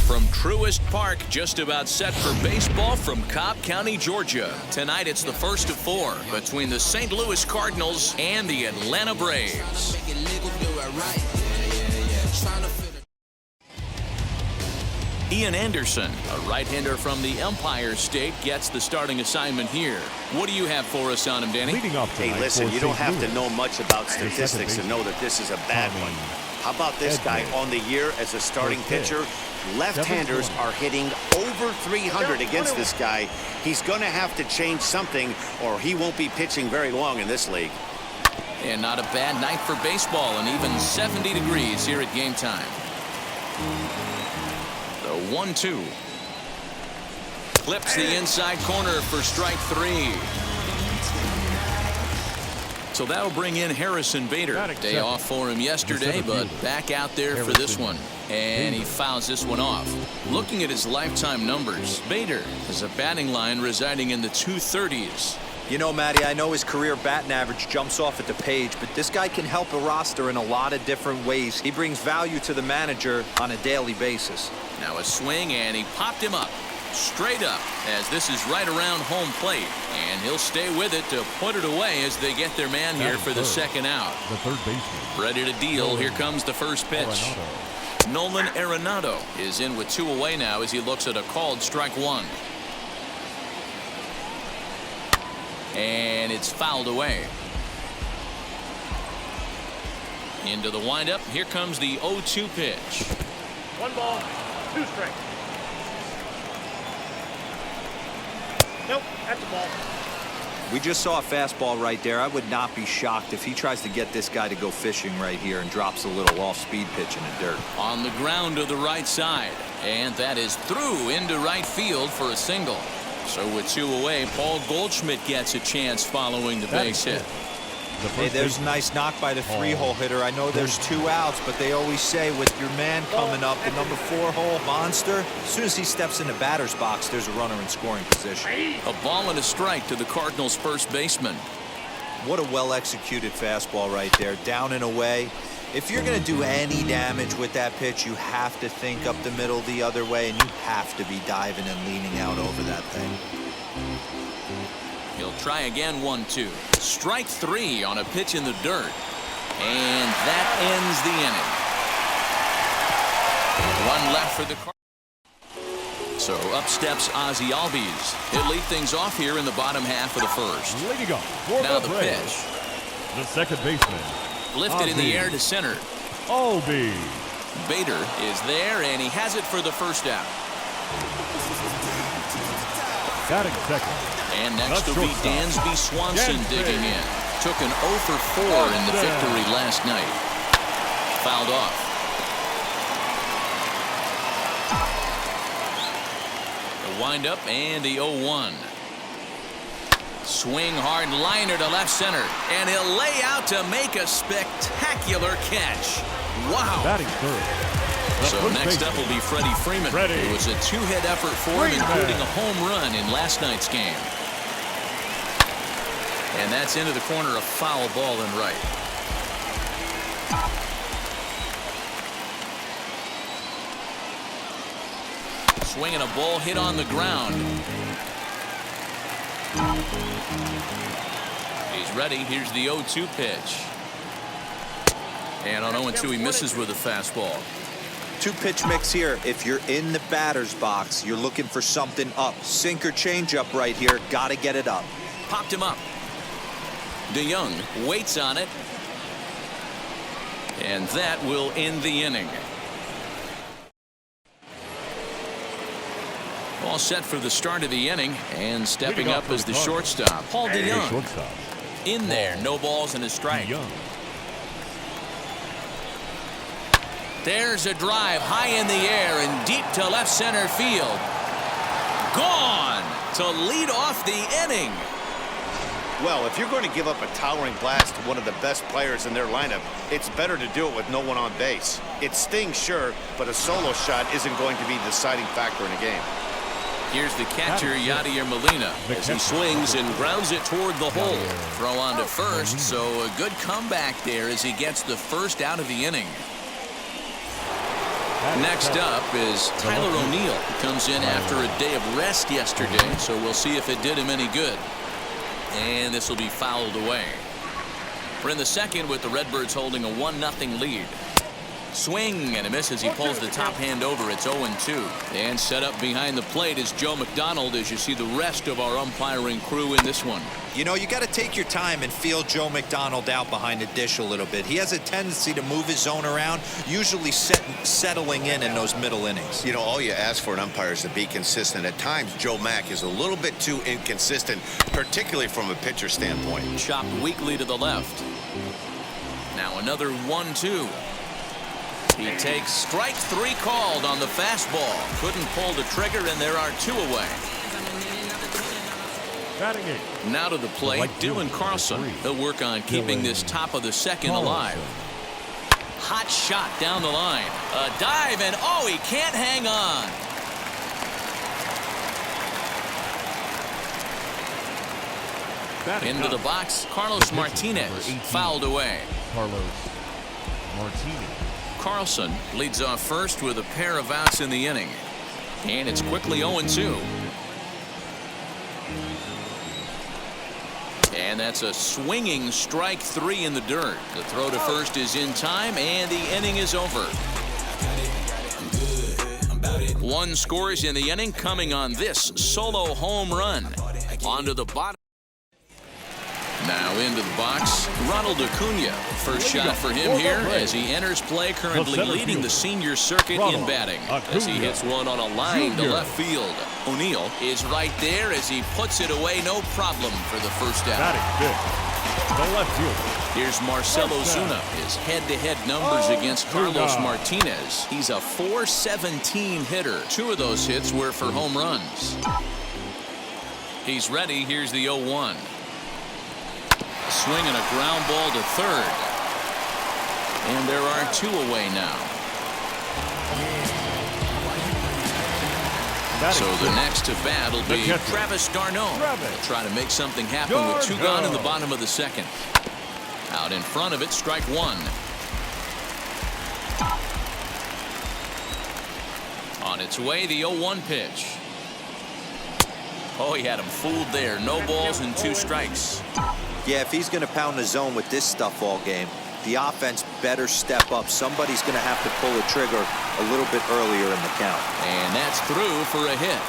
From Truist Park, just about set for baseball from Cobb County, Georgia. Tonight it's the first of 4 between the St. Louis Cardinals and the Atlanta Braves. Ian Anderson, a right-hander from the Empire State, gets the starting assignment here. What do you have for us on him, Danny? Hey, listen, you don't have to know much about statistics to know that this is a bad one. How about this guy on the year as a starting pitcher? Left-handers are hitting over 300 against this guy. He's going to have to change something or he won't be pitching very long in this league. And not a bad night for baseball, and even 70 degrees here at game time. The 1-2. Clips the inside corner for strike 3. So that'll bring in Harrison Bader. Day off for him yesterday, but back out there for this one. And he fouls this one off. Looking at his lifetime numbers, Bader has a batting line residing in the 230s. You know, Matty, I know his career batting average jumps off at the page, but this guy can help a roster in a lot of different ways. He brings value to the manager on a daily basis. Now a swing, and he popped him up. Straight up, as this is right around home plate, and he'll stay with it to put it away as they get their man here for the second out. The third baseman. Ready to deal. Here comes the first pitch. Nolan Arenado is in with 2 away now as he looks at a called strike 1. And it's fouled away. Into the windup. Here comes the 0-2 pitch. 1 ball, 2 strikes. Nope, that's a ball. We just saw a fastball right there. I would not be shocked if he tries to get this guy to go fishing right here and drops a little off-speed pitch in the dirt. On the ground to the right side. And that is through into right field for a single. So with 2 away, Paul Goldschmidt gets a chance following the base hit. Hey, there's a nice knock by the 3-hole hitter. I know there's 2 outs, but they always say with your man coming up, the number 4-hole monster, as soon as he steps in the batter's box, there's a runner in scoring position. A ball and a strike to the Cardinals' first baseman. What a well-executed fastball right there, down and away. If you're going to do any damage with that pitch, you have to think up the middle the other way, and you have to be diving and leaning out over that thing. He'll try again. 1-2. Strike 3 on a pitch in the dirt. And that ends the inning. 1 left for the Cardinals. So up steps Ozzie Albies. He'll lead things off here in the bottom half of the first. Leading off for Now the the Braves, pitch. the second baseman. Lifted in the air to center. Albies. Bader is there, and he has it for the first out. Batting second. And next will be Dansby Swanson digging in. Took an 0 for 4 in the victory last night. Fouled off. The windup and the 0-1. Swing hard liner to left center. And he'll lay out to make a spectacular catch. Wow. Batting third. So next up will be Freddie Freeman. It was a 2-hit effort for him, including a home run in last night's game. And that's into the corner, a foul ball and right. Swinging a ball hit on the ground. He's ready. Here's the 0-2 pitch. And on 0-2 he misses with a fastball. 2-pitch mix here. If you're in the batter's box, you're looking for something up. Sinker changeup right here. Got to get it up. Popped him up. DeYoung waits on it. And that will end the inning. All set for the start of the inning. And stepping up as the shortstop, Paul DeYoung. In there. No balls and a strike. There's a drive high in the air and deep to left center field. Gone to lead off the inning. Well, if you're going to give up a towering blast to one of the best players in their lineup, it's better to do it with no one on base. It stings, sure, but a solo shot isn't going to be the deciding factor in a game. Here's the catcher, Yadier Molina, as he swings and grounds it toward the hole. Throw on to first, so a good comeback there as he gets the first out of the inning. Next up is Tyler O'Neill. He comes in after a day of rest yesterday, so we'll see if it did him any good. And this will be fouled away. We're in the second with the Redbirds holding a 1-0 lead. Swing and a miss as he pulls the top hand over. It's 0-2. And set up behind the plate is Joe McDonald as you see the rest of our umpiring crew in this one. You know, you got to take your time and feel Joe McDonald out behind the dish a little bit. He has a tendency to move his zone around, usually settling in those middle innings. You know, all you ask for an umpire is to be consistent. At times, Joe Mack is a little bit too inconsistent, particularly from a pitcher standpoint. Chopped weakly to the left. Now another 1-2. He takes strike 3 called on the fastball. Couldn't pull the trigger, and there are 2 away. Now to the plate, Dylan Carlson. He'll work on keeping this top of the second alive. Hot shot down the line. A dive, and oh, he can't hang on. Into the box, Carlos Martinez fouled away. Carlson leads off first with a pair of outs in the inning. And it's quickly 0-2. And that's a swinging strike 3 in the dirt. The throw to first is in time, and the inning is over. 1 scores in the inning coming on this solo home run. Onto the bottom. Now into the box, Ronald Acuna. First shot for him here as he enters play, currently leading the senior circuit in batting. As he hits one on a line to left field. O'Neill is right there as he puts it away, no problem for the first out. Here's Marcell Ozuna. His head-to-head numbers against Carlos Martinez. He's a .417 hitter. 2 of those hits were for home runs. He's ready. Here's the 0-1. Swing and a ground ball to third. And there are 2 away now. So the next to bat will be Travis d'Arnaud. He'll try to make something happen with 2 gone in the bottom of the second. Out in front of it, strike 1. On its way, the 0-1 pitch. Oh, he had him fooled there. No balls and 2 strikes. Yeah, if he's going to pound the zone with this stuff all game, the offense better step up. Somebody's going to have to pull the trigger a little bit earlier in the count. And that's through for a hit.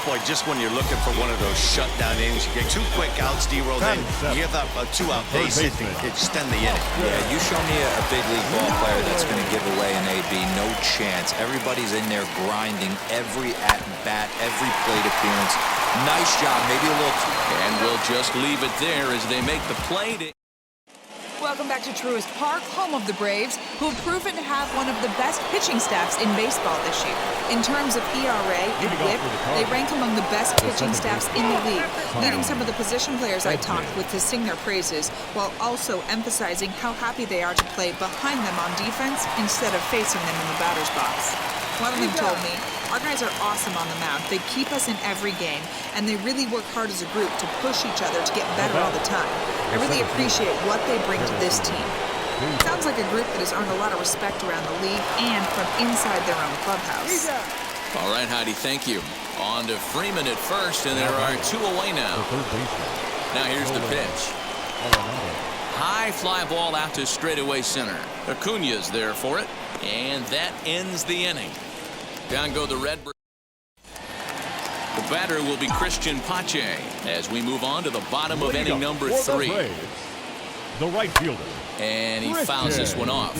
Boy, just when you're looking for one of those shutdown innings, you get 2 quick outs, D-roll, then you have a 2-out base hit to extend the inning. Yeah, you show me a big league ball player that's going to give away an AB, no chance. Everybody's in there grinding every at-bat, every plate appearance. Nice job, maybe a little. And we'll just leave it there as they make the play. Welcome back to Truist Park, home of the Braves, who have proven to have one of the best pitching staffs in baseball this year. In terms of ERA and WHIP, they rank among the best pitching staffs in the league, leading some of the position players I talked with to sing their praises, while also emphasizing how happy they are to play behind them on defense instead of facing them in the batter's box. One of them told me, "Our guys are awesome on the mound. They keep us in every game, and they really work hard as a group to push each other to get better all the time. I really appreciate what they bring to this team." Sounds like a group that has earned a lot of respect around the league and from inside their own clubhouse. All right, Heidi, thank you. On to Freeman at first, and there are 2 away now. Now here's the pitch. High fly ball out to straightaway center. Acuna's there for it, and that ends the inning. Down go the Redbirds. The batter will be Christian Pache as we move on to the bottom of inning number 3. The right fielder. And he fouls this one off.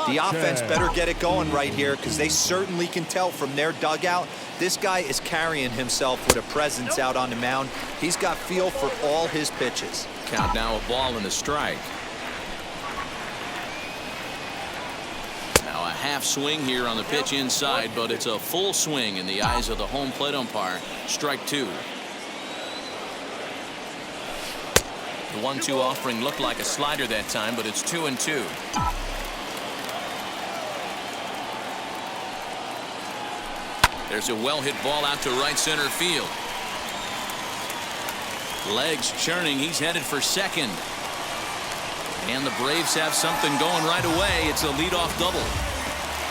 The offense better get it going right here because they certainly can tell from their dugout this guy is carrying himself with a presence out on the mound. He's got feel for all his pitches. Count now a ball and a strike. Now a half swing here on the pitch inside, but it's a full swing in the eyes of the home plate umpire. Strike 2. The 1-2 offering looked like a slider that time, but it's 2-2. There's a well-hit ball out to right center field. Legs churning. He's headed for second. And the Braves have something going right away. It's a leadoff double.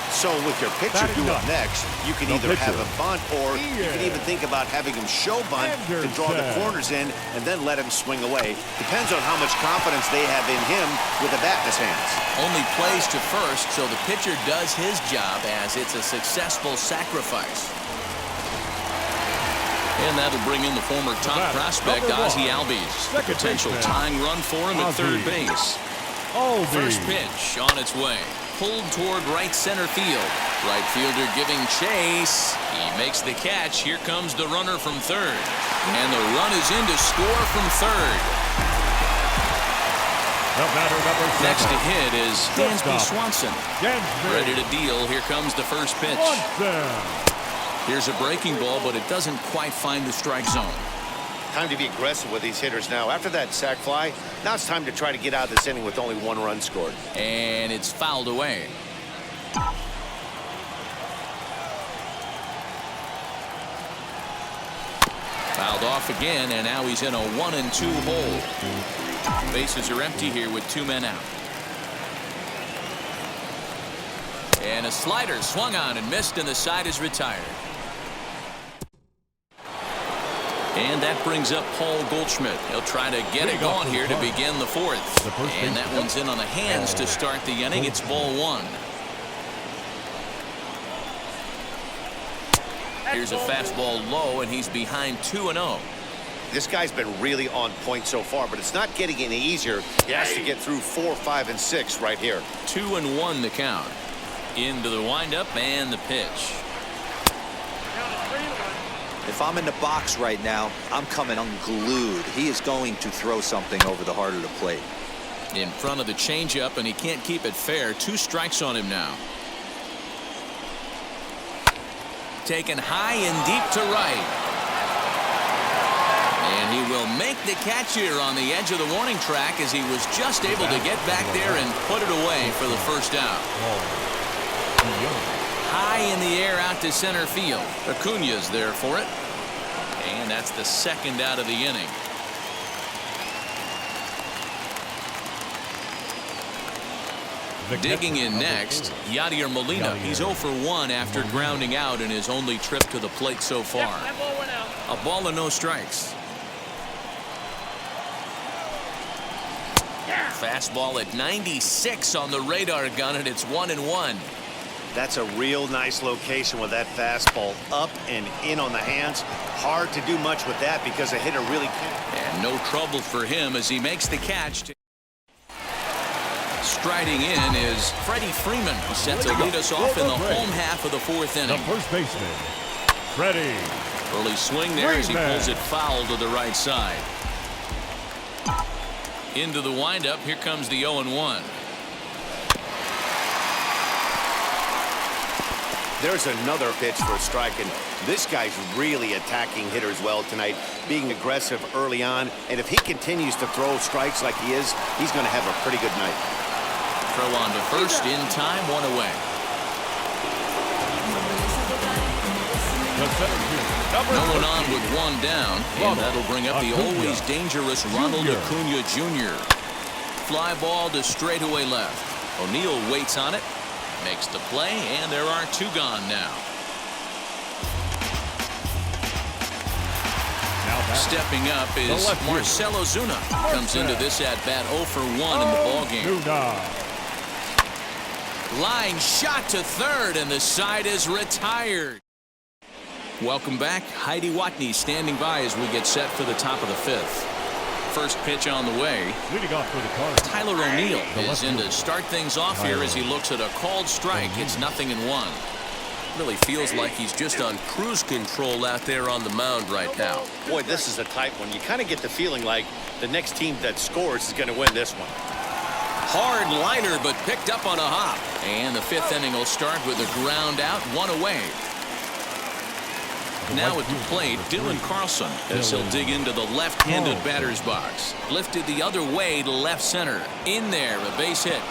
So with your pitcher due up next, you can either have him bunt, or you can even think about having him show bunt to draw the corners in and then let him swing away. Depends on how much confidence they have in him with a bat in his hands. Only plays to first, so the pitcher does his job as it's a successful sacrifice. And that'll bring in the former top prospect, Ozzie Albies. A potential tying run for him at third base. First pitch on its way. Pulled toward right center field. Right fielder giving chase. He makes the catch. Here comes the runner from third. And the run is in to score from third. Next to hit is Dansby Swanson. Ready to deal. Here comes the first pitch. Here's a breaking ball, but it doesn't quite find the strike zone. Time to be aggressive with these hitters now. After that sac fly, now it's time to try to get out of this inning with only one run scored. And it's fouled away. Fouled off again, and now he's in a 1-2 hole. Bases are empty here with 2 men out. And a slider swung on and missed, and the side is retired. And that brings up Paul Goldschmidt. He'll try to get it going here to begin the fourth. And that one's in on the hands to start the inning. It's ball 1. Here's a fastball low, and he's behind 2-0. This guy's been really on point so far, but it's not getting any easier. He has to get through 4, 5, and 6 right here. 2-1 the count. Into the windup and the pitch. If I'm in the box right now, I'm coming unglued. He is going to throw something over the heart of the plate. In front of the changeup, and he can't keep it fair. 2 strikes on him now. Taken high and deep to right. And he will make the catch here on the edge of the warning track as he was just able to get back there and put it away for the first out. High in the air out to center field. Acuña's there for it. And that's the second out of the inning. Digging in next, Yadier Molina. He's 0 for 1 after grounding out in his only trip to the plate so far. That ball went out. A ball and no strikes. Fastball at 96 on the radar gun, and it's 1-1. That's a real nice location with that fastball up and in on the hands. Hard to do much with that because a hitter really can't. And no trouble for him as he makes the catch. Striding in is Freddie Freeman, set to lead us off in the home half of the fourth inning. The first baseman, Freddie. Early swing there as he pulls it foul to the right side. Into the windup. Here comes the 0-1. There's another pitch for a strike, and this guy's really attacking hitters well tonight, being aggressive early on. And if he continues to throw strikes like he is, he's going to have a pretty good night. Throw on to first in time, 1 away. No one on with 1 down, and that'll bring up the always dangerous Ronald Acuña Jr. Fly ball to straightaway left. O'Neill waits on it, makes the play, and there are 2 gone now. Stepping up is Marcell Ozuna. Comes into this at bat 0 for 1 in the ballgame. Line shot to third, and the side is retired. Welcome back. Heidi Watney standing by as we get set for the top of the 5th. First pitch on the way. Leading off for the Cardinals, Tyler O'Neill is in to start things off here as he looks at a called strike. It's 0-1. Really feels like he's just on cruise control out there on the mound right now. Boy, this is a tight one. You kind of get the feeling like the next team that scores is going to win this one. Hard liner, but picked up on a hop. And the 5th inning will start with a ground out, 1 away. Now at the plate, Dylan Carlson as he'll dig into the left-handed batter's box. Lifted the other way to left center. In there, a base hit.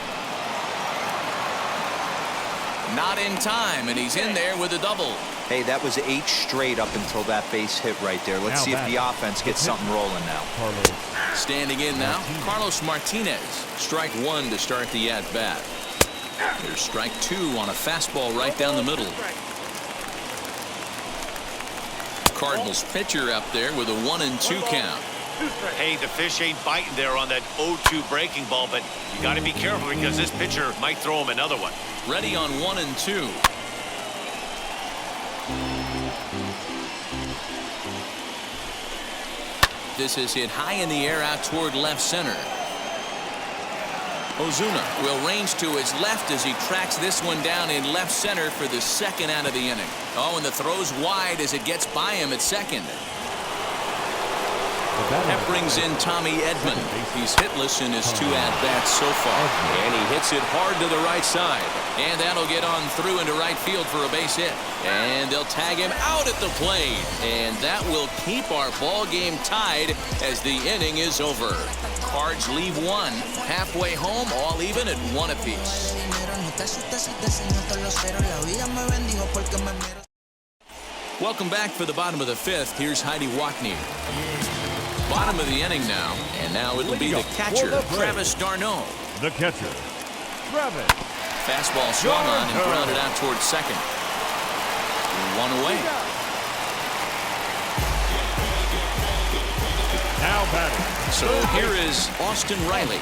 Not in time, and he's in there with a double. Hey, that was 8 straight up until that base hit right there. Let's see if the offense gets something rolling now. Standing in now, Carlos Martinez. Strike 1 to start the at-bat. There's strike 2 on a fastball right down the middle. Cardinals pitcher up there with a 1-2 count. Hey, the fish ain't biting there on that 0-2 breaking ball, but you got to be careful because this pitcher might throw him another one. Ready on 1-2. This is hit high in the air out toward left center. Ozuna will range to his left as he tracks this one down in left center for the second out of the inning. Oh, and the throw's wide as it gets by him at second. That brings in Tommy Edman. He's hitless in his 2 at-bats so far. And he hits it hard to the right side. And that'll get on through into right field for a base hit. And they'll tag him out at the plate. And that will keep our ball game tied as the inning is over. Cards leave 1. Halfway home, all even at 1 apiece. Welcome back for the bottom of the 5th. Here's Heidi Wackney. Bottom of the inning now, and now it'll be the catcher, Travis d'Arnaud. The catcher, Travis. Fastball swung on and grounded out towards second. 1 away. Now batting. So here is Austin Riley.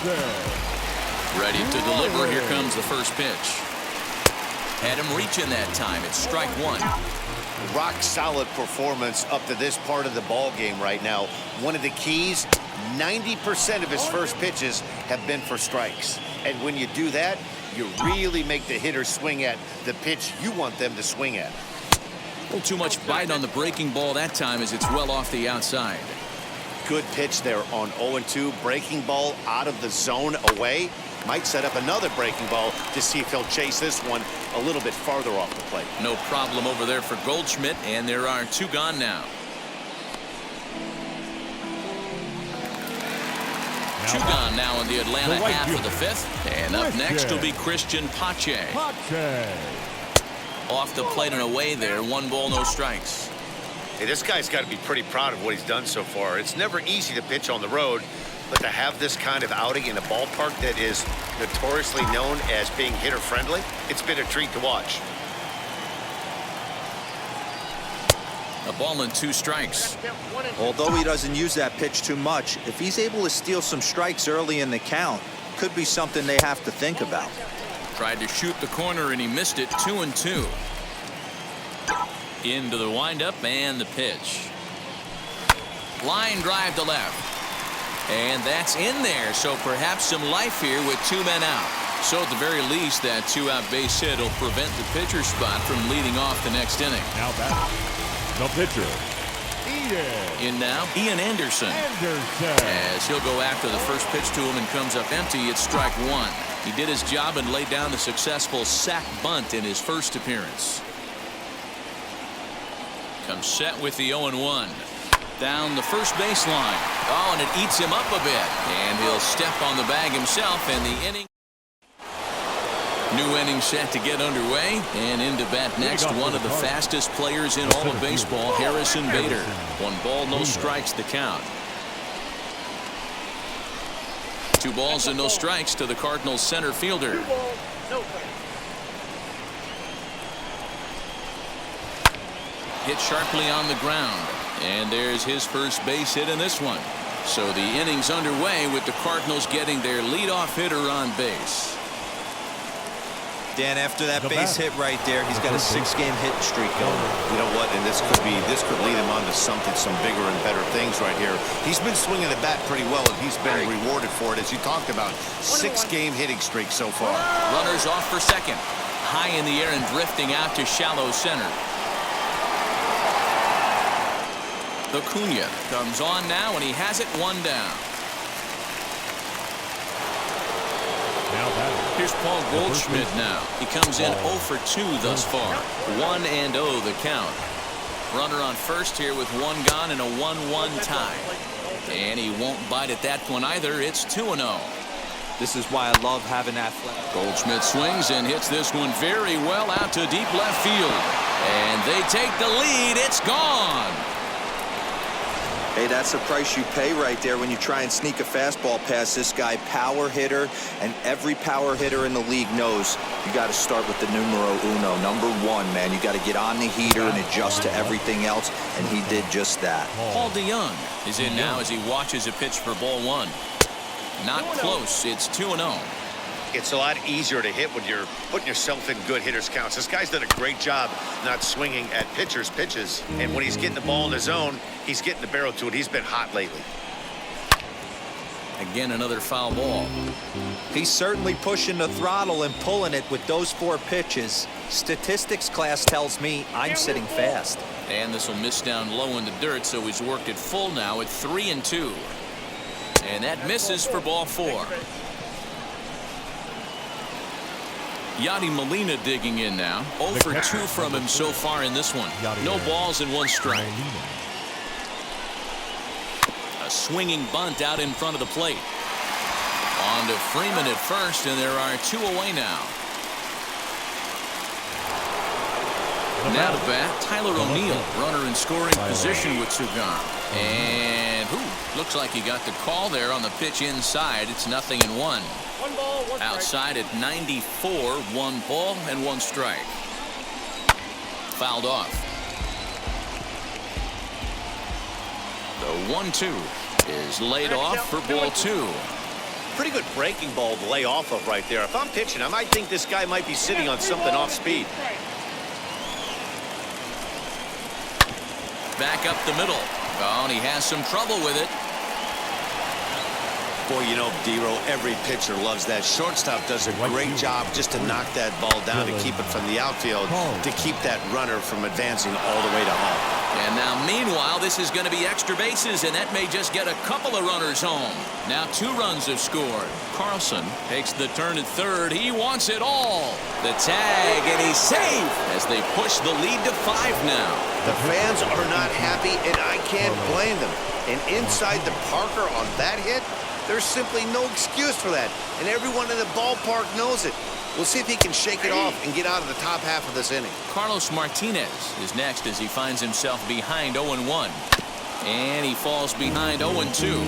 Ready to deliver. Here comes the first pitch. Had him reaching that time. It's strike 1. Rock solid performance up to this part of the ball game right now. One of the keys, 90% of his first pitches have been for strikes. And when you do that, you really make the hitter swing at the pitch you want them to swing at. A little too much bite on the breaking ball that time as it's well off the outside. Good pitch there on 0-2. Breaking ball out of the zone away. Might set up another breaking ball to see if he'll chase this one a little bit farther off the plate. No problem over there for Goldschmidt, and there are 2 gone now. 2 gone now in the Atlanta half of the 5th. And up next will be Christian Pache. Off the plate and away there. 1 ball, no strikes. Hey, this guy's got to be pretty proud of what he's done so far. It's never easy to pitch on the road, but to have this kind of outing in a ballpark that is notoriously known as being hitter-friendly, it's been a treat to watch. A ball and 2 strikes. Although he doesn't use that pitch too much, if he's able to steal some strikes early in the count, could be something they have to think about. Tried to shoot the corner and he missed it. 2-2. Into the windup and the pitch. Line drive to left. And that's in there, so perhaps some life here with 2 men out. So at the very least, that 2-out base hit will prevent the pitcher spot from leading off the next inning. Now batting, the pitcher, Ian. In now, Ian Anderson. As he'll go after the first pitch to him and comes up empty, it's strike 1. He did his job and laid down the successful sac bunt in his first appearance. Comes set with the 0-1. Down the first baseline. Oh, and it eats him up a bit. And he'll step on the bag himself, and the inning. New inning set to get underway. And into bat next, one of the fastest players in all of baseball, Harrison Bader. 1 ball, no strikes the count. 2 balls and no strikes to the Cardinals center fielder. 2 balls, no strikes. Hit sharply on the ground. And there's his first base hit in this one. So the inning's underway with the Cardinals getting their leadoff hitter on base. Dan, after that base hit right there, he's got a 6-game hit streak going. You know what? And this could lead him on to some bigger and better things right here. He's been swinging the bat pretty well, and he's been rewarded for it, as you talked about. 6-game hitting streak so far. Runners off for second. High in the air and drifting out to shallow center. Acuna comes on now, and he has it 1 down. Here's Paul Goldschmidt now. He comes in 0 for 2 thus far. 1-0 the count. Runner on first here with 1 gone and a 1-1 tie. And he won't bite at that one either. It's 2-0. This is why I love having athletic. Goldschmidt swings and hits this one very well out to deep left field. And they take the lead. It's gone. Hey, that's the price you pay right there when you try and sneak a fastball past this guy. Power hitter, and every power hitter in the league knows you got to start with the numero uno, number one, man. You got to get on the heater and adjust to everything else, and he did just that. Paul DeYoung is in now as he watches a pitch for ball one. Not close. It's 2-0. It's a lot easier to hit when you're putting yourself in good hitters' counts. This guy's done a great job not swinging at pitchers' pitches. And when he's getting the ball in his zone, he's getting the barrel to it. He's been hot lately. Again, another foul ball. He's certainly pushing the throttle and pulling it with those 4 pitches. Statistics class tells me I'm sitting fast. And this will miss down low in the dirt, so he's worked it full now at 3-2. And that misses for ball 4. Yadi Molina digging in now. 0 for 2 from him so far in this one. No balls and 1 strike. A swinging bunt out in front of the plate. On to Freeman at first, and there are 2 away now. Now to bat, Tyler O'Neill, runner in scoring position with 2 gone. And looks like he got the call there on the pitch inside. It's 0-1. 1 ball, 1 strike. Outside at 94, 1 ball and 1 strike. Fouled off. The 1-2 is laid off for ball 2. Pretty good breaking ball to lay off of right there. If I'm pitching, I might think this guy might be sitting on something off speed. Back up the middle. Oh, and he has some trouble with it. Boy, you know, Dero, every pitcher loves that. Shortstop does a great job just to knock that ball down, to keep it from the outfield, to keep that runner from advancing all the way to home. And now, meanwhile, this is going to be extra bases, and that may just get a couple of runners home. Now 2 runs have scored. Carlson takes the turn at third. He wants it all. The tag, and he's safe as they push the lead to 5 now. The fans are not happy, and I can't blame them. And inside the Parker on that hit, there's simply no excuse for that, and everyone in the ballpark knows it. We'll see if he can shake it off and get out of the top half of this inning. Carlos Martinez is next as he finds himself behind 0-1. And he falls behind 0-2.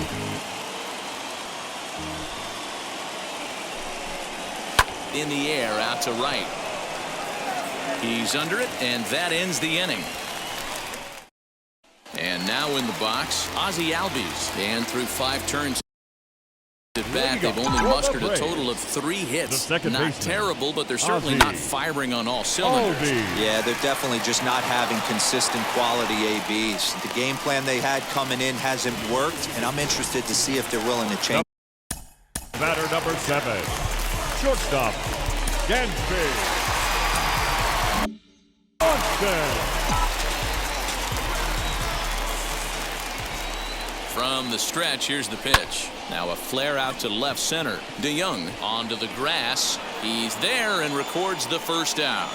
In the air, out to right. He's under it, and that ends the inning. And now in the box, Ozzie Albies. And through 5 turns at bat, they've only mustered a total of 3 hits. Not terrible, but they're certainly not firing on all cylinders. Yeah, they're definitely just not having consistent quality ABs. The game plan they had coming in hasn't worked, and I'm interested to see if they're willing to change. Batter number 7, shortstop, Gansby. From the stretch, here's the pitch. Now a flare out to left center. DeYoung onto the grass. He's there and records the first out.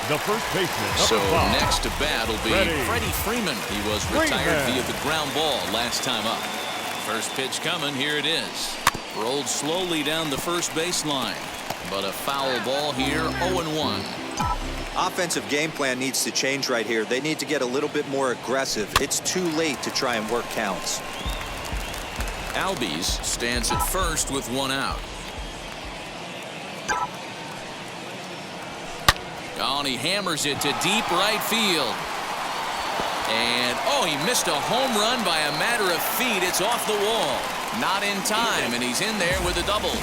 The first baseman. So next to bat will be Freddie Freeman. He was retired via the ground ball last time up. First pitch coming. Here it is. Rolled slowly down the first baseline. But a foul ball here, 0-1. Offensive game plan needs to change right here. They need to get a little bit more aggressive. It's too late to try and work counts. Albies stands at first with 1 out. Oh, and he hammers it to deep right field. And, he missed a home run by a matter of feet. It's off the wall. Not in time, and he's in there with a double.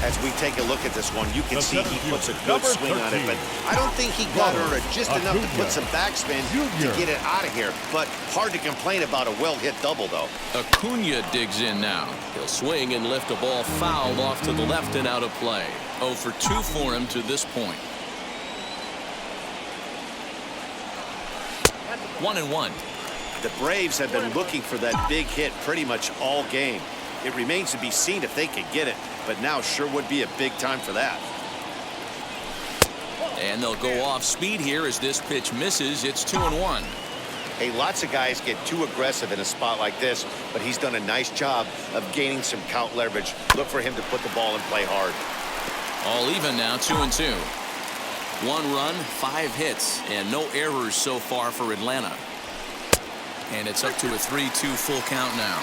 As we take a look at this one, you can see he puts a good swing on it, but I don't think he got her just enough to put some backspin to get it out of here. But hard to complain about a well-hit double, though. Acuna digs in now. He'll swing and lift a ball foul off to the left and out of play. 0 for 2 for him to this point. 1-1. The Braves have been looking for that big hit pretty much all game. It remains to be seen if they can get it, but now sure would be a big time for that. And they'll go off speed here as this pitch misses. It's 2-1. Hey, lots of guys get too aggressive in a spot like this, but he's done a nice job of gaining some count leverage. Look for him to put the ball and play hard. All even now, 2-2. 1 run, 5 hits, and no errors so far for Atlanta. And it's up to a 3-2 full count now.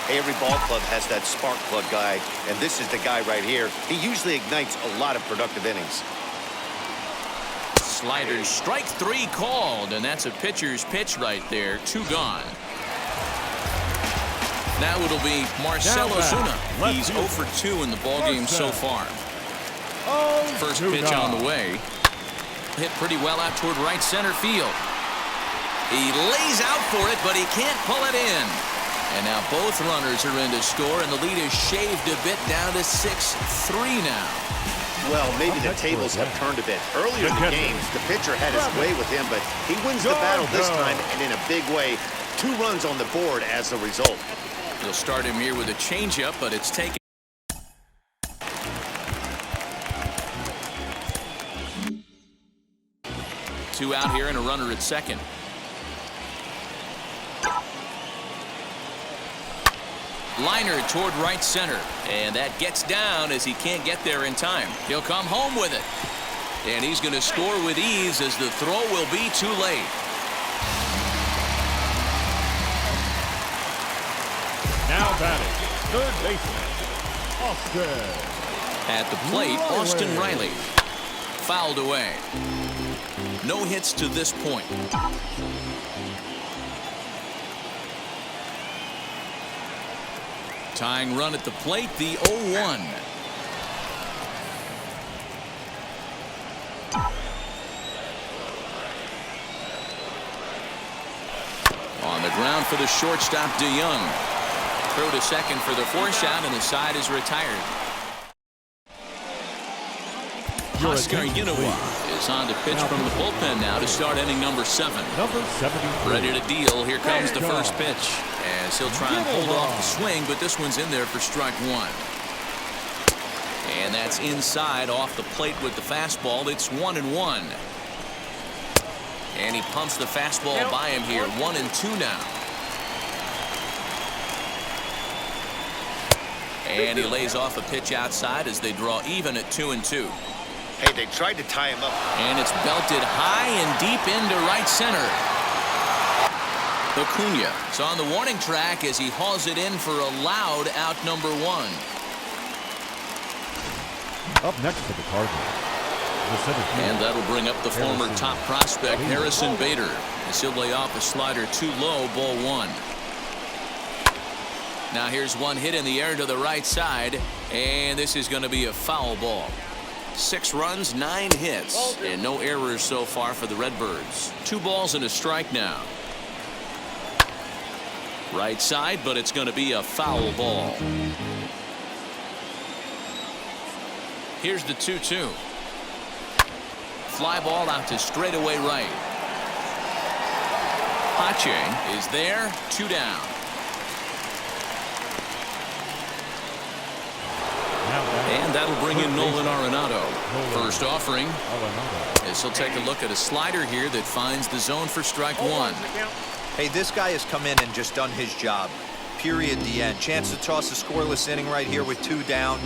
Hey, every ball club has that spark plug guy, and this is the guy right here. He usually ignites a lot of productive innings. Sliders, strike 3 called, and that's a pitcher's pitch right there. 2 gone. Now it'll be Marcell Ozuna. He's 0 for 2 in the ballgame so far. First pitch on the way. Hit pretty well out toward right center field. He lays out for it, but he can't pull it in. And now both runners are in to score, and the lead is shaved a bit down to 6-3 now. Well, maybe the tables have turned a bit. Earlier in the game, the pitcher had his way with him, but he wins the battle this time, and in a big way. 2 runs on the board as a result. He'll start him here with a changeup, but it's taken. Two out here and a runner at second. Liner toward right center, and that gets down as he can't get there in time. He'll come home with it, and he's going to score with ease as the throw will be too late. Now batting, third baseman, Austin. At the plate, Austin Riley. Fouled away. No hits to this point. Tying run at the plate, the 0-1. On the ground for the shortstop, DeYoung. Throw to second for the force out, and the side is retired. Oscar Yanoa is on to pitch from the bullpen now to start inning number 7. Number 73. Ready to deal. Here comes the first pitch. As he'll try and hold off the swing, but this one's in there for strike 1. And that's inside off the plate with the fastball. It's 1-1. And he pumps the fastball by him here. 1-2 now. And he lays off a pitch outside as they draw even at 2-2. Hey, they tried to tie him up. And it's belted high and deep into right center. Acuna is on the warning track as he hauls it in for a loud out number 1. Up next for the Cardinals, the center field. And that'll bring up the former top prospect Harrison Bader as he'll lay off a slider too low, ball 1. Now here's one hit in the air to the right side, and this is going to be a foul ball. 6 runs, 9 hits, and no errors so far for the Redbirds. 2 balls and a strike now. Right side, but it's going to be a foul ball. Here's the 2-2. Fly ball out to straightaway right. Pache is there, 2 down. And that'll bring in Nolan Arenado. First offering. As he'll take a look at a slider here that finds the zone for strike 1. Hey, this guy has come in and just done his job. Period. The end. Chance to toss a scoreless inning right here with 2 down.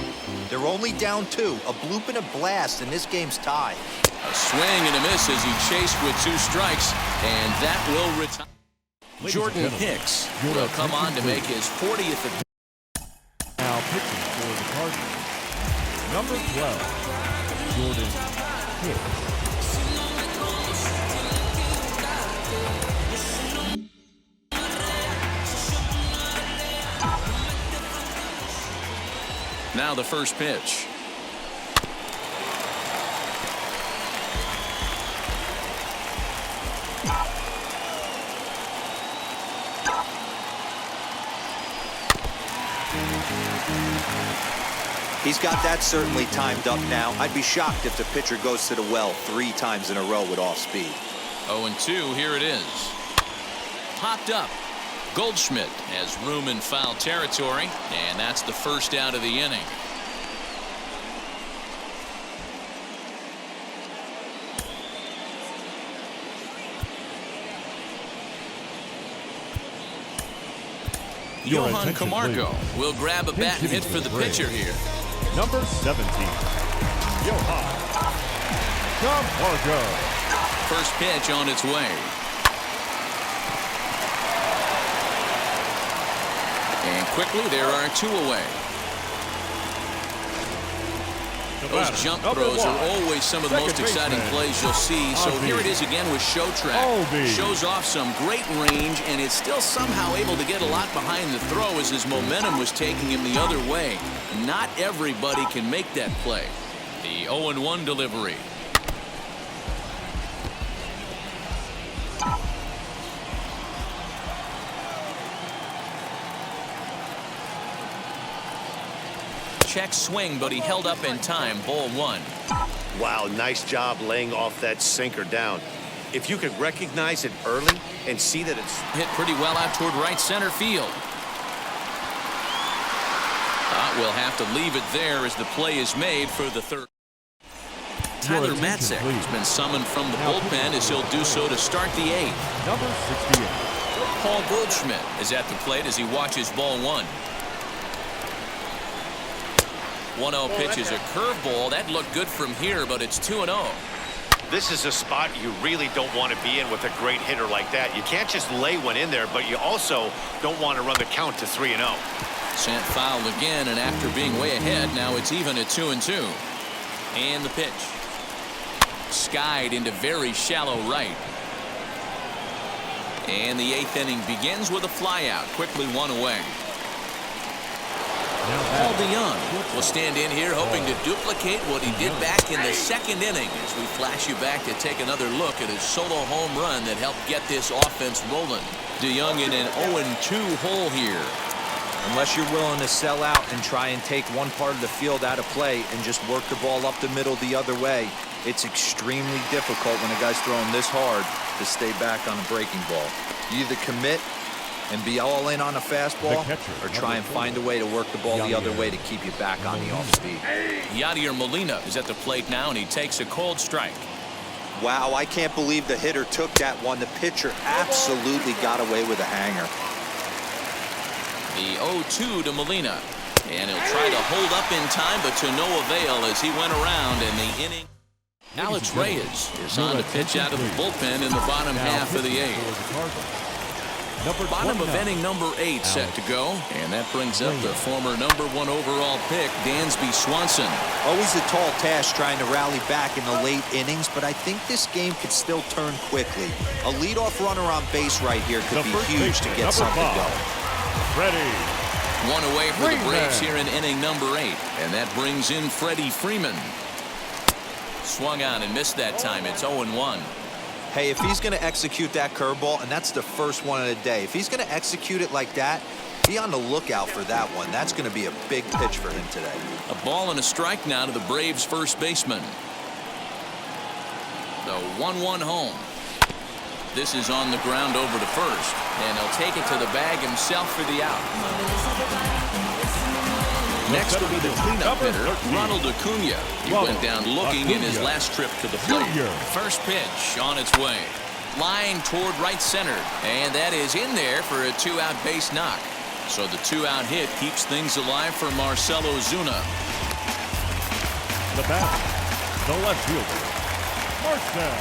They're only down 2. A bloop and a blast, and this game's tied. A swing and a miss as he chased with 2 strikes, and that will retire. Jordan Hicks will come on to make his 40th appearance. Now pitching for the Cardinals, number 12, Jordan Hicks. Now the first pitch. He's got that certainly timed up now. I'd be shocked if the pitcher goes to the well 3 times in a row with off speed. 0-2, here it is. Popped up. Goldschmidt has room in foul territory, and that's the first out of the inning. Your Johan attention, Camargo please. will grab a bat and hit for the Braves. pitcher here. Number 17, Johan Camargo. First pitch on its way. And quickly, there are 2 away. Those jump throws are always some of the most exciting plays you'll see. So here it is again with Show Track. Shows off some great range, and is still somehow able to get a lot behind the throw as his momentum was taking him the other way. Not everybody can make that play. The 0-1 delivery. Check swing, but he held up in time. Ball 1. Wow, nice job laying off that sinker down. If you could recognize it early and see that it's Hit pretty well out toward right center field. We'll have to leave it there as the play is made for the third. Tyler Matzek has been summoned from the bullpen as he'll do so to start the 8th. Number 68. Paul Goldschmidt is at the plate as he watches ball 1. 1-0 pitch is a curveball. That looked good from here, but it's 2-0. This is a spot you really don't want to be in with a great hitter like that. You can't just lay one in there, but you also don't want to run the count to 3-0. Sent foul again, and after being way ahead, now it's even at 2-2. And the pitch. Skied into very shallow right. And the 8th inning begins with a flyout. Quickly 1 away. Paul DeYoung will stand in here hoping to duplicate what he did back in the 2nd inning as we flash you back to take another look at his solo home run that helped get this offense rolling. DeYoung in an 0-2 hole here. Unless you're willing to sell out and try and take one part of the field out of play and just work the ball up the middle the other way, it's extremely difficult when a guy's throwing this hard to stay back on a breaking ball. You either commit and be all in on a fastball or try and find a way to work the ball the other way to keep you back on the off speed. Yadier Molina is at the plate now, and he takes a cold strike. Wow, I can't believe the hitter took that one. The pitcher absolutely got away with a hanger. The 0-2 to Molina. And he'll try to hold up in time, but to no avail as he went around in the inning. Alex Reyes is on to pitch out of the bullpen in the bottom half of the 8th. Bottom of inning number 8 set to go, and that brings up the former number 1 overall pick, Dansby Swanson. Always a tall task trying to rally back in the late innings, but I think this game could still turn quickly. A leadoff runner on base right here could be huge to get something going. Ready. 1 away for the Braves here in inning number 8, and that brings in Freddie Freeman. Swung on and missed that time. It's 0-1. Hey, if he's going to execute that curveball, and that's the first one of the day, if he's going to execute it like that, be on the lookout for that one. That's going to be a big pitch for him today. A ball and a strike now to the Braves first baseman. The 1-1 home. This is on the ground over to first, and he'll take it to the bag himself for the out. Next will be the cleanup hitter, Ronald Acuna. He went down looking in his last trip to the plate. First pitch on its way. Line toward right center, and that is in there for a 2-out base knock. So the 2-out hit keeps things alive for Marcell Ozuna. The bat, the left fielder, Marcell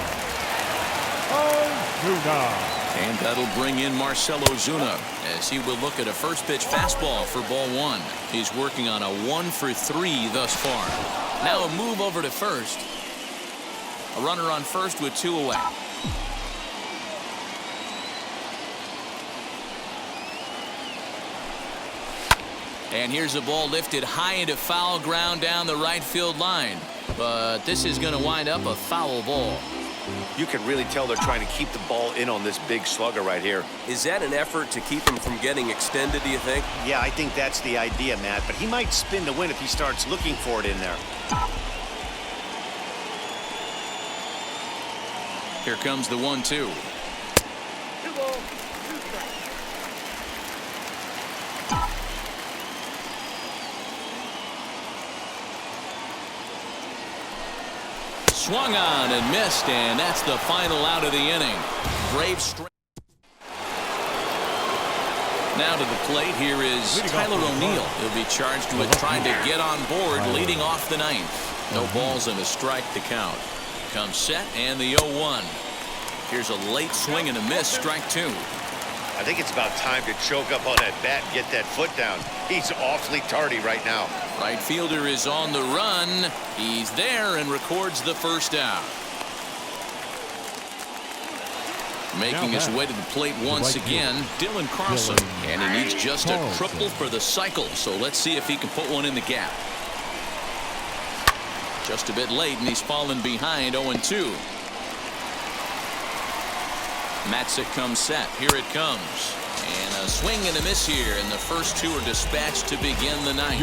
Ozuna. And that'll bring in Marcell Ozuna as he will look at a first pitch fastball for ball 1. He's working on a 1-for-3 thus far. Now a move over to first. A runner on first with 2 away. And here's a ball lifted high into foul ground down the right field line. But this is going to wind up a foul ball. You can really tell they're trying to keep the ball in on this big slugger right here. Is that an effort to keep him from getting extended, do you think? Yeah, I think that's the idea, Matt. But he might spin to win if he starts looking for it in there. Here comes the 1-2. 2 balls, 2 strikes. Swung on and missed, and that's the final out of the inning. Braves straight. Now to the plate, here is Tyler O'Neill. He'll be charged with trying to get on board leading off the ninth. No balls and a strike to count. Comes set and the 0-1. Here's a late swing and a miss, strike 2. I think it's about time to choke up on that bat and get that foot down. He's awfully tardy right now. Right fielder is on the run. He's there and records the first out. Making his way to the plate once again, Dylan Carlson. And he needs just a triple for the cycle, so let's see if he can put one in the gap. Just a bit late, and he's fallen behind 0-2. Matzik comes set. Here it comes. And a swing and a miss here, and the first two are dispatched to begin the ninth.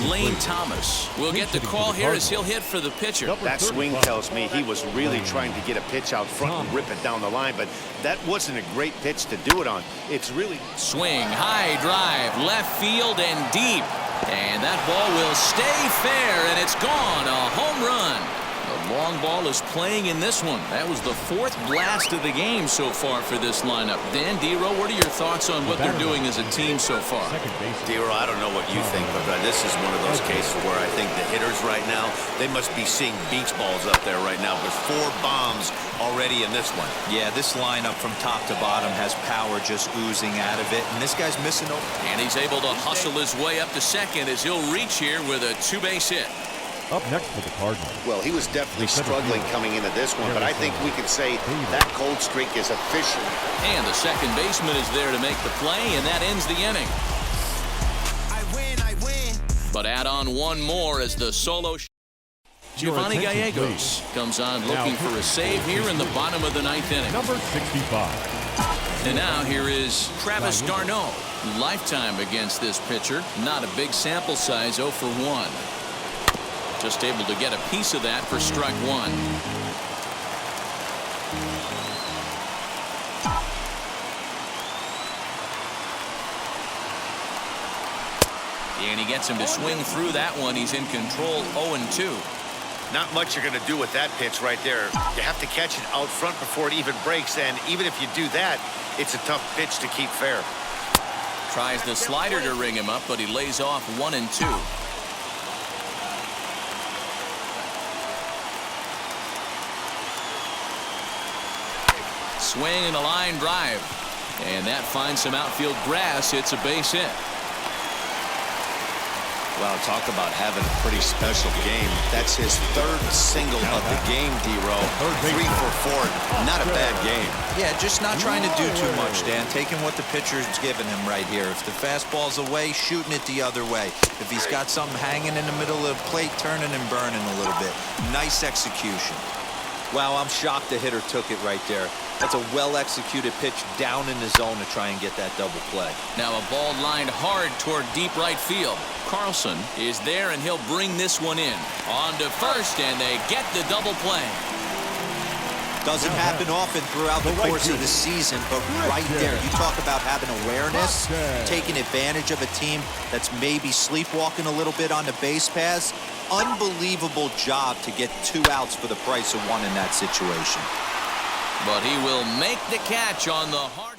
Lane Thomas will get the call here as he'll hit for the pitcher. That swing tells me he was really trying to get a pitch out front and rip it down the line, but that wasn't a great pitch to do it on. It's really... Swing, high drive, left field and deep. And that ball will stay fair, and it's gone. A home run. The long ball is playing in this one. That was the fourth blast of the game so far for this lineup. Dan Dero, what are your thoughts on what they're doing as a team so far? Dero, I don't know what you think, but this is one of those cases where I think the hitters right now, they must be seeing beach balls up there right now. There's 4 bombs already in this one. Yeah, this lineup from top to bottom has power just oozing out of it, and this guy's missing over. And he's able to hustle his way up to second as he'll reach here with a 2-base hit. Up next for the Cardinals. Well, he was definitely struggling coming into this one, but I think we could say that cold streak is official. And the second baseman is there to make the play, and that ends the inning. I win. But add on one more as the solo. Giovanni Gallegos comes on looking for a save here in the bottom of the ninth inning. Number 65. And now here is Travis d'Arnaud. Lifetime against this pitcher. Not a big sample size, 0 for 1. Just able to get a piece of that for strike 1. And he gets him to swing through that one. He's in control, 0-2. Not much you're going to do with that pitch right there. You have to catch it out front before it even breaks, and even if you do that, it's a tough pitch to keep fair. Tries the slider to ring him up, but he lays off 1-2. Swing and a line drive. And that finds some outfield grass. It's a base hit. Well, talk about having a pretty special game. That's his 3rd single of the game, D-Row. 3 for 4. Not a bad game. Yeah, just not trying to do too much, Dan. Taking what the pitcher's giving him right here. If the fastball's away, shooting it the other way. If he's got something hanging in the middle of the plate, turning and burning a little bit. Nice execution. Wow, I'm shocked the hitter took it right there. That's a well-executed pitch down in the zone to try and get that double play. Now a ball lined hard toward deep right field. Carlson is there, and he'll bring this one in. On to first, and they get the double play. Doesn't happen often throughout the course of the season, but right there, you talk about having awareness, taking advantage of a team that's maybe sleepwalking a little bit on the base paths. Unbelievable job to get 2 outs for the price of 1 in that situation. But he will make the catch on the hard.